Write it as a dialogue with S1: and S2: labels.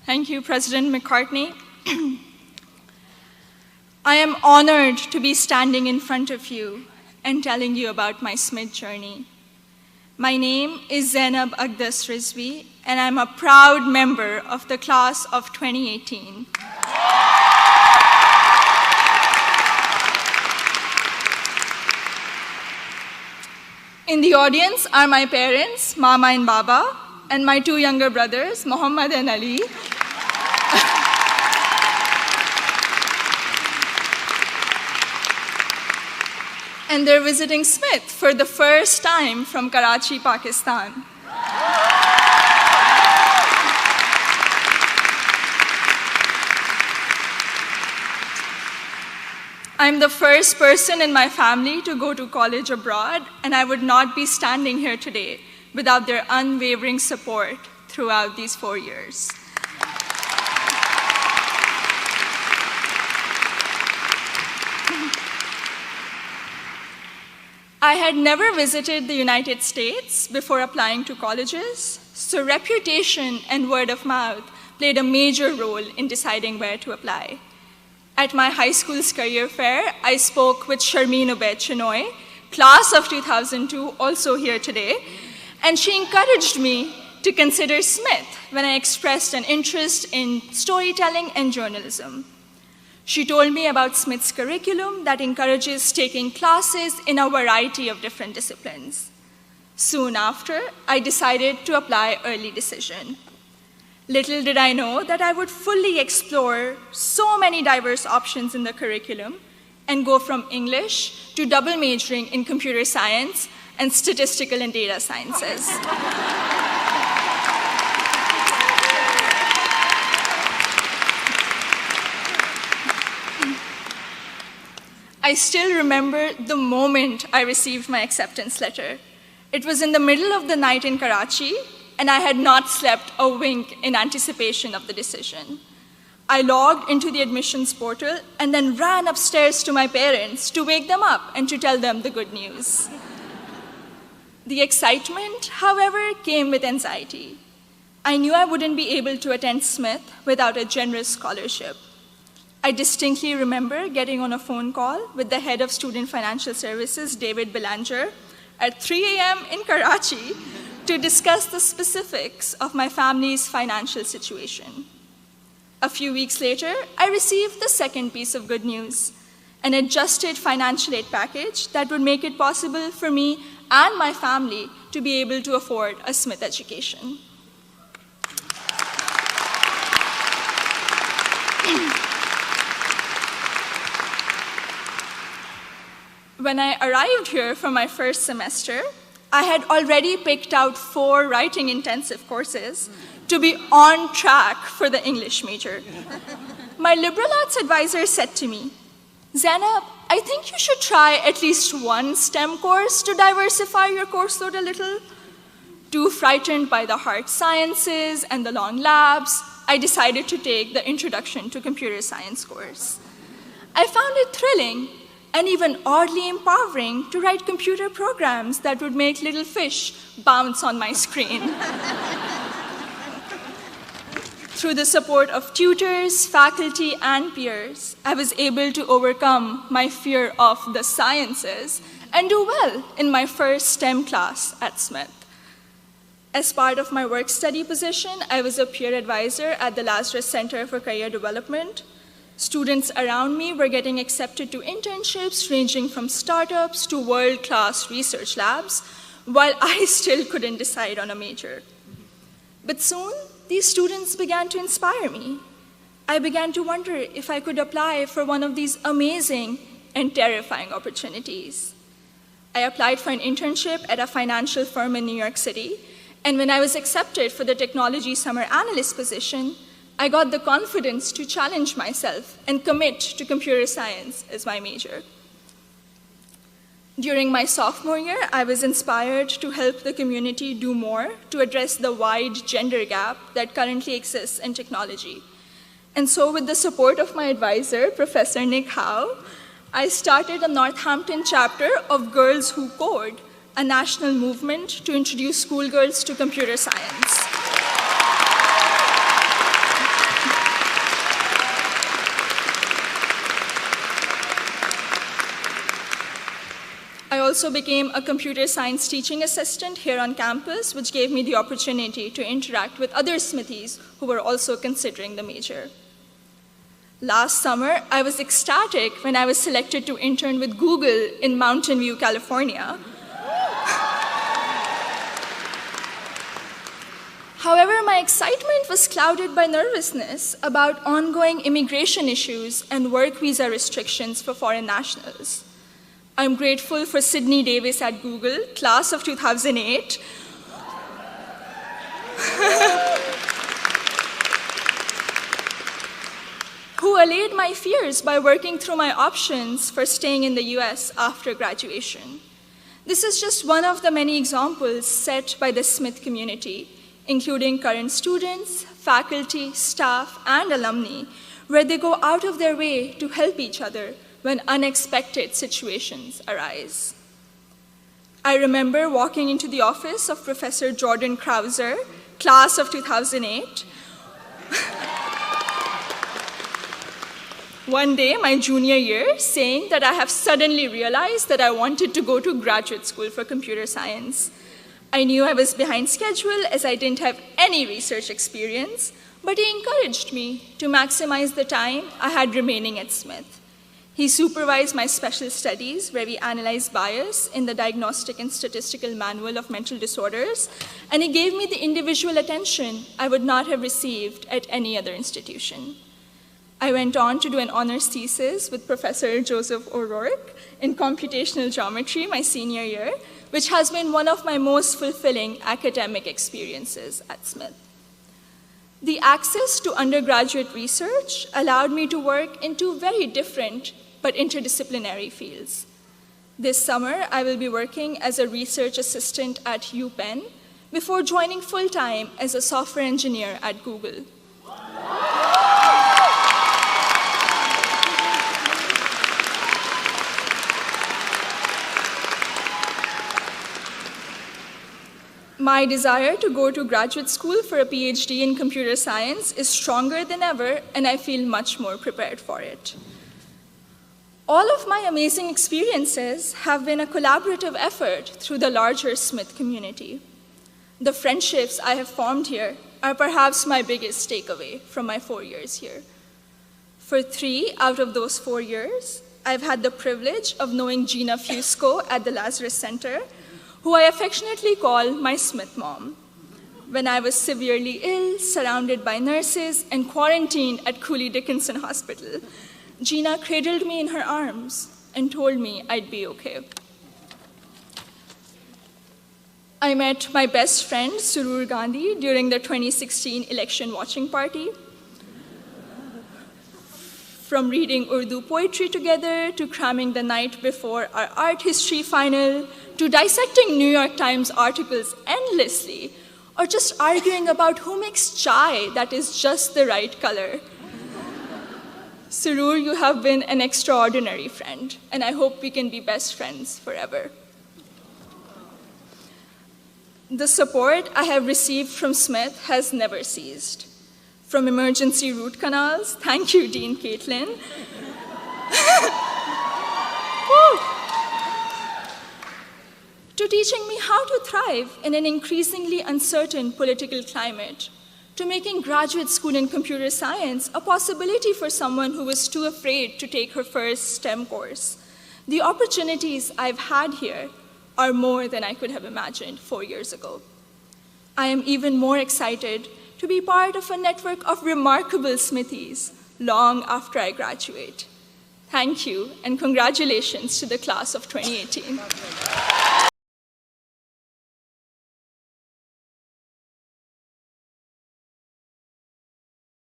S1: Thank you, President McCartney. I am honored to be standing in front of you and telling you about my SMIT journey. My name is Zainab Aqdas Rizvi, and I'm a proud member of the class of 2018. In the audience are my parents, Mama and Baba, and my two younger brothers, Muhammad and Ali. And they're visiting Smith for the first time from Karachi, Pakistan. I'm the first person in my family to go to college abroad, and I would not be standing here today without their unwavering support throughout these 4 years. I had never visited the United States before applying to colleges, so reputation and word of mouth played a major role in deciding where to apply. At my high school's career fair, I spoke with Sharmeen Ubaid Chinoy, class of 2002, also here today, and she encouraged me to consider Smith when I expressed an interest in storytelling and journalism. She told me about Smith's curriculum that encourages taking classes in a variety of different disciplines. Soon after, I decided to apply early decision. Little did I know that I would fully explore so many diverse options in the curriculum and go from English to double majoring in computer science and statistical and data sciences. I still remember the moment I received my acceptance letter. It was in the middle of the night in Karachi, and I had not slept a wink in anticipation of the decision. I logged into the admissions portal and then ran upstairs to my parents to wake them up and to tell them the good news. The excitement, however, came with anxiety. I knew I wouldn't be able to attend Smith without a generous scholarship. I distinctly remember getting on a phone call with the head of Student Financial Services, David Belanger, at 3 a.m. in Karachi to discuss the specifics of my family's financial situation. A few weeks later, I received the second piece of good news, an adjusted financial aid package that would make it possible for me and my family to be able to afford a Smith education. When I arrived here for my first semester, I had already picked out 4 writing-intensive courses to be on track for the English major. My liberal arts advisor said to me, "Zainab, I think you should try at least one STEM course to diversify your course load a little." Too frightened by the hard sciences and the long labs, I decided to take the Introduction to Computer Science course. I found it thrilling and even oddly empowering to write computer programs that would make little fish bounce on my screen. Through the support of tutors, faculty, and peers, I was able to overcome my fear of the sciences and do well in my first STEM class at Smith. As part of my work-study position, I was a peer advisor at the Lazarus Center for Career Development. Students around me were getting accepted to internships ranging from startups to world-class research labs, while I still couldn't decide on a major. But soon, these students began to inspire me. I began to wonder if I could apply for one of these amazing and terrifying opportunities. I applied for an internship at a financial firm in New York City, and when I was accepted for the technology summer analyst position, I got the confidence to challenge myself and commit to computer science as my major. During my sophomore year, I was inspired to help the community do more to address the wide gender gap that currently exists in technology. And so with the support of my advisor, Professor Nick Howe, I started a Northampton chapter of Girls Who Code, a national movement to introduce schoolgirls to computer science. also became a computer science teaching assistant here on campus, which gave me the opportunity to interact with other Smithies who were also considering the major. Last summer, I was ecstatic when I was selected to intern with Google in Mountain View, California. However, my excitement was clouded by nervousness about ongoing immigration issues and work visa restrictions for foreign nationals. I'm grateful for Sydney Davis at Google, class of 2008, who allayed my fears by working through my options for staying in the US after graduation. This is just one of the many examples set by the Smith community, including current students, faculty, staff, and alumni, where they go out of their way to help each other when unexpected situations arise. I remember walking into the office of Professor Jordan Krauser, class of 2008. One day, my junior year, saying that I have suddenly realized that I wanted to go to graduate school for computer science. I knew I was behind schedule as I didn't have any research experience, but he encouraged me to maximize the time I had remaining at Smith. He supervised my special studies, where we analyzed bias in the Diagnostic and Statistical Manual of Mental Disorders, and he gave me the individual attention I would not have received at any other institution. I went on to do an honors thesis with Professor Joseph O'Rourke in computational geometry my senior year, which has been one of my most fulfilling academic experiences at Smith. The access to undergraduate research allowed me to work in two very different but interdisciplinary fields. This summer, I will be working as a research assistant at UPenn before joining full-time as a software engineer at Google. My desire to go to graduate school for a PhD in computer science is stronger than ever, and I feel much more prepared for it. All of my amazing experiences have been a collaborative effort through the larger Smith community. The friendships I have formed here are perhaps my biggest takeaway from my 4 years here. For 3 out of those 4 years, I've had the privilege of knowing Gina Fusco at the Lazarus Center, who I affectionately call my Smith mom. When I was severely ill, surrounded by nurses, and quarantined at Cooley Dickinson Hospital, Gina cradled me in her arms and told me I'd be okay. I met my best friend, Surur Gandhi, during the 2016 election watching party. From reading Urdu poetry together, to cramming the night before our art history final, to dissecting New York Times articles endlessly, or just arguing about who makes chai that is just the right color. Surur, you have been an extraordinary friend, and I hope we can be best friends forever. The support I have received from Smith has never ceased. From emergency root canals, thank you, Dean Caitlin. To teaching me how to thrive in an increasingly uncertain political climate, to making graduate school in computer science a possibility for someone who was too afraid to take her first STEM course. The opportunities I've had here are more than I could have imagined 4 years ago. I am even more excited to be part of a network of remarkable Smithies long after I graduate. Thank you, and congratulations to the class of 2018.